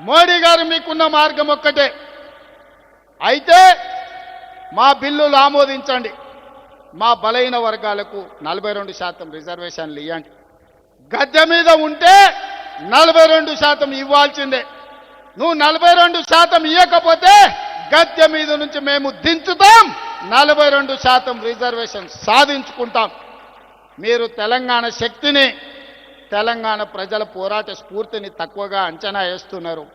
మోడీ గారు మీకున్న మార్గం ఒక్కటే. అయితే మా బిల్లులు ఆమోదించండి, మా బలైన వర్గాలకు 42% రిజర్వేషన్లు ఇవ్వండి. గద్దె మీద ఉంటే 42% ఇవ్వాల్సిందే. నువ్వు 42% ఇవ్వకపోతే గద్దె మీద నుంచి మేము దించుతాం, 42% రిజర్వేషన్ సాధించుకుంటాం. మీరు తెలంగాణ శక్తిని, తెలంగాణ ప్రజల పోరాట స్ఫూర్తిని తక్కువగా అంచనా వేస్తున్నారు.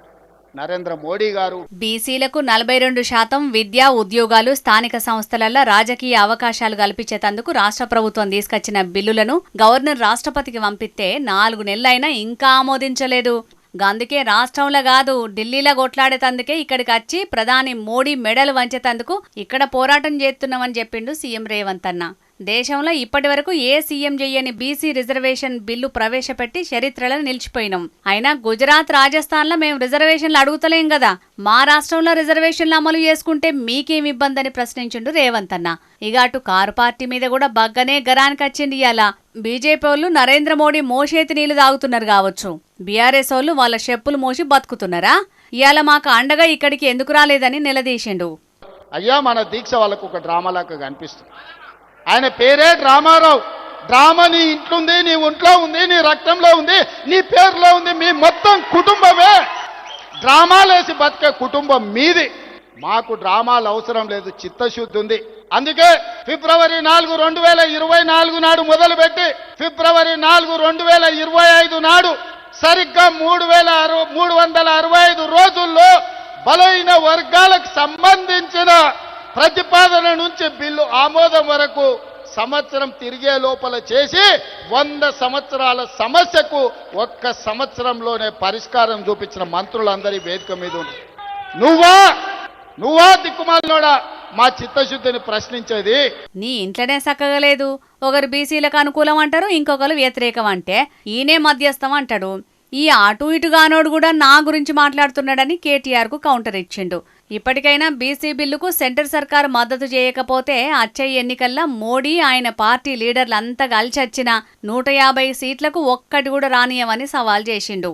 నరేంద్ర మోడీ గారు బీసీలకు 42% విద్యా ఉద్యోగాలు స్థానిక సంస్థలలో రాజకీయ అవకాశాలు కల్పించేందుకు రాష్ట్ర ప్రభుత్వం తీసుకొచ్చిన బిల్లులను గవర్నర్ రాష్ట్రపతికి పంపిస్తే 4 నెలలైనా ఇంకా ఆమోదించలేదు. అందుకే రాష్ట్రంలో కాదు ఢిల్లీలో కొట్లాడేతందుకే ఇక్కడికి వచ్చి ప్రధాని మోడీ మెడలు వంచేతందుకు ఇక్కడ పోరాటం చేస్తున్నామని చెప్పిండు సీఎం రేవంత్ అన్న. దేశంలో ఇప్పటి వరకు ఏ సీఎం చెయ్యని బీసీ రిజర్వేషన్ బిల్లు ప్రవేశపెట్టి చరిత్రలో నిలిచిపోయినాం. అయినా గుజరాత్, రాజస్థాన్లో మేము రిజర్వేషన్లు అడుగుతలేం కదా, మా రాష్ట్రంలో రిజర్వేషన్లు అమలు చేసుకుంటే మీకేం ఇబ్బంది అని ప్రశ్నించిండు రేవంత్ అన్న. ఇక అటు కారు పార్టీ మీద కూడా బగ్గనే గరానికి వచ్చింది. ఇవాళ బీజేపీ వాళ్ళు నరేంద్ర మోడీ మోసేతి నీళ్లు తాగుతున్నారు కావచ్చు, బీఆర్ఎస్ వాళ్ళు వాళ్ళ చెప్పులు మోసి బతుకుతున్నారా? ఇవాళ మాకు అండగా ఇక్కడికి ఎందుకు రాలేదని నిలదీసిండు. అయ్యా, మన దీక్ష వాళ్ళకు ఒక డ్రామాలాగా కనిపిస్తుంది. ఆయన పేరే డ్రామారావు. డ్రామా నీ ఇంట్లో ఉంది, నీ ఒంట్లో ఉంది, నీ రక్తంలో ఉంది, నీ పేరులో ఉంది. మీ మొత్తం కుటుంబమే డ్రామాలేసి బతికే కుటుంబం మీది. మాకు డ్రామాలు అవసరం లేదు, చిత్తశుద్ధి ఉంది. అందుకే ఫిబ్రవరి 4, 2024 నాడు మొదలుపెట్టి ఫిబ్రవరి 4, 2025 నాడు సరిగ్గా 365 రోజుల్లో బలైన వర్గాలకు సంబంధించిన ప్రతిపాదన నుంచి బిల్లు ఆమోదం వరకు సంవత్సరం తిరిగే లోపల చేసి 100 సంవత్సరాల సమస్యకు 1 సంవత్సరంలోనే పరిష్కారం చూపించిన మంత్రులందరి వేదిక మీద ఉంది. నువ్వా దిక్కుమాలినోడా మా చిత్తశుద్ధిని ప్రశ్నించేది? నీ ఇంట్లోనే చక్కగలేదు. ఒకరు బీసీలకు అనుకూలం అంటారు, ఇంకొకరు వ్యతిరేకం అంటే ఈయనే మధ్యస్థం అంటాడు. ఈ అటు ఇటుగానోడు కూడా నా గురించి మాట్లాడుతున్నాడని కేటీఆర్ కు కౌంటర్ ఇచ్చిండు. ఇప్పటికైనా బీసీ బిల్లుకు సెంటర్ సర్కారు మద్దతు చేయకపోతే వచ్చే ఎన్నికల్లో మోడీ ఆయన పార్టీ లీడర్లంతా కలిసొచ్చిన 150 సీట్లకు ఒక్కటి కూడా రానియమని సవాల్ చేసిండు.